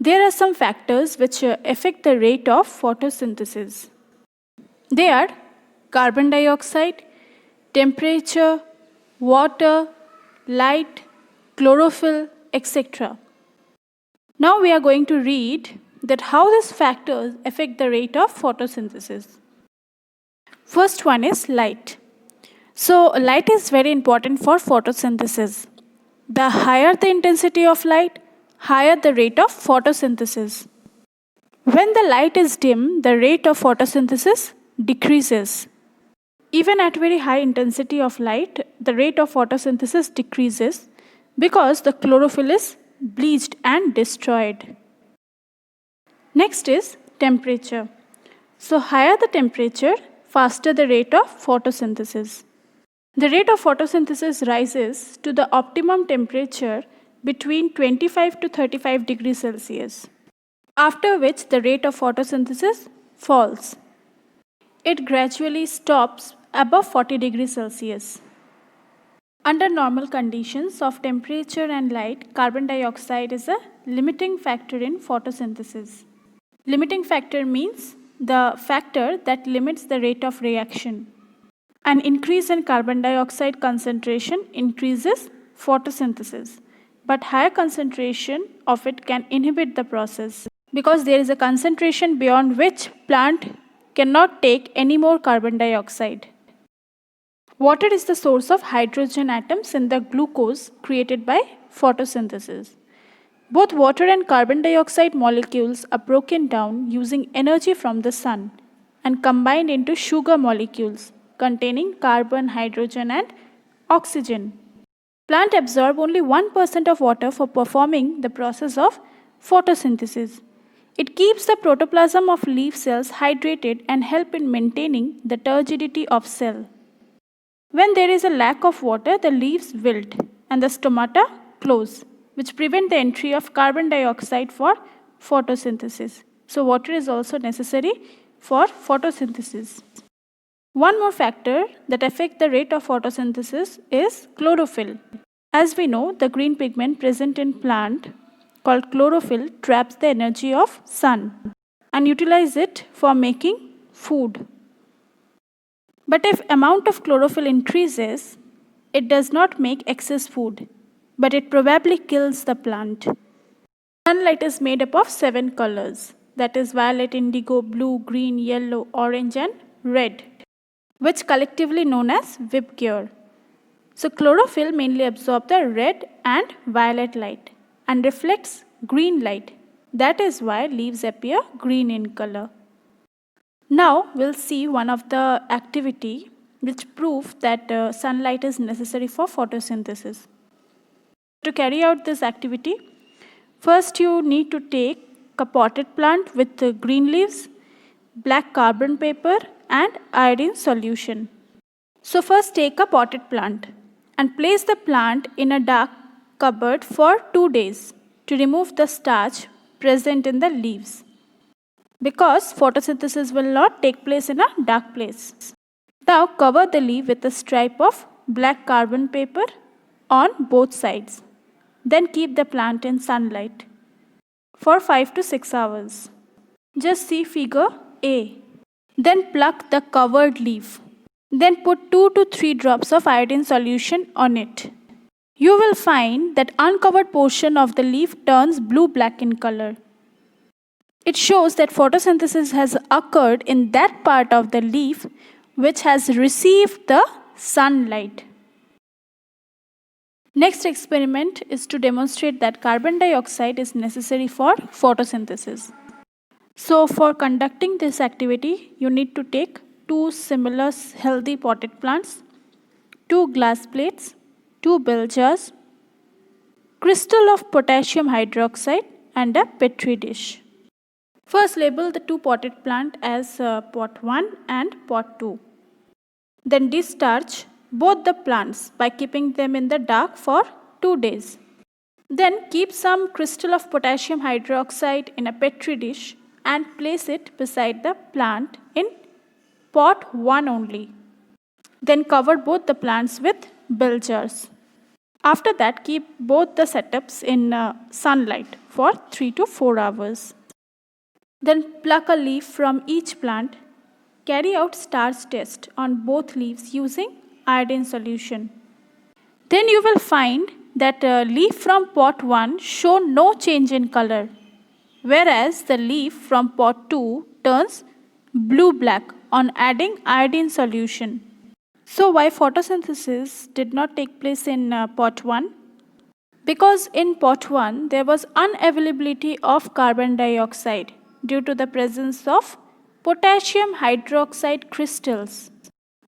There are some factors which affect the rate of photosynthesis. They are carbon dioxide, temperature, water, light, chlorophyll, etc. Now we are going to read that how these factors affect the rate of photosynthesis. First one is light. So light is very important for photosynthesis. The higher the intensity of light, higher the rate of photosynthesis. When the light is dim, the rate of photosynthesis decreases. Even at very high intensity of light, the rate of photosynthesis decreases because the chlorophyll is bleached and destroyed. Next is temperature. So higher the temperature, faster the rate of photosynthesis. The rate of photosynthesis rises to the optimum temperature between 25 to 35 degrees Celsius, after which the rate of photosynthesis falls. It gradually stops above 40 degrees Celsius. Under normal conditions of temperature and light, carbon dioxide is a limiting factor in photosynthesis. Limiting factor means the factor that limits the rate of reaction. An increase in carbon dioxide concentration increases photosynthesis, but higher concentration of it can inhibit the process because there is a concentration beyond which plant cannot take any more carbon dioxide. Water is the source of hydrogen atoms in the glucose created by photosynthesis. Both water and carbon dioxide molecules are broken down using energy from the sun and combined into sugar molecules containing carbon, hydrogen, and oxygen. Plants absorb only 1% of water for performing the process of photosynthesis. It keeps the protoplasm of leaf cells hydrated and help in maintaining the turgidity of cell. When there is a lack of water, the leaves wilt and the stomata close, which prevent the entry of carbon dioxide for photosynthesis. So water is also necessary for photosynthesis. One more factor that affects the rate of photosynthesis is chlorophyll. As we know, the green pigment present in plant called chlorophyll traps the energy of sun and utilizes it for making food. But if amount of chlorophyll increases, it does not make excess food, but it probably kills the plant. Sunlight is made up of 7 colors, that is violet, indigo, blue, green, yellow, orange, and red, which collectively known as VIBGYOR. So chlorophyll mainly absorbs the red and violet light and reflects green light. That is why leaves appear green in color. Now we'll see one of the activity which prove that sunlight is necessary for photosynthesis. To carry out this activity, first you need to take a potted plant with green leaves, black carbon paper, and iodine solution. So first take a potted plant and place the plant in a dark cupboard for 2 days to remove the starch present in the leaves, because photosynthesis will not take place in a dark place. Now cover the leaf with a stripe of black carbon paper on both sides. Then keep the plant in sunlight for 5 to 6 hours. Just see figure A. Then pluck the covered leaf. Then put 2 to 3 drops of iodine solution on it. You will find that uncovered portion of the leaf turns blue-black in color. It shows that photosynthesis has occurred in that part of the leaf which has received the sunlight. Next experiment is to demonstrate that carbon dioxide is necessary for photosynthesis. So for conducting this activity, you need to take 2 similar healthy potted plants, 2 glass plates, 2 bell jars, crystal of potassium hydroxide, and a petri dish. First label the 2 potted plant as pot 1 and pot 2. Then discharge both the plants by keeping them in the dark for 2 days. Then keep some crystal of potassium hydroxide in a petri dish and place it beside the plant in pot 1 only. Then cover both the plants with bell jars. After that, keep both the setups in sunlight for 3 to 4 hours. Then pluck a leaf from each plant. Carry out starch test on both leaves using iodine solution. Then you will find that leaf from pot 1 show no change in color, whereas the leaf from pot 2 turns blue-black on adding iodine solution. So why photosynthesis did not take place in pot 1? Because in pot 1 there was unavailability of carbon dioxide due to the presence of potassium hydroxide crystals.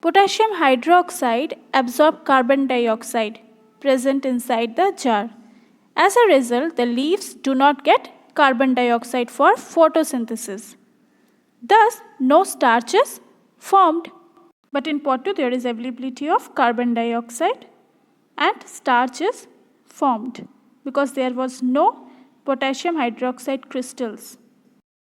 Potassium hydroxide absorbs carbon dioxide present inside the jar. As a result, the leaves do not get carbon dioxide for photosynthesis. Thus, no starch is formed. But in pot 2 there is availability of carbon dioxide and starch is formed because there was no potassium hydroxide crystals.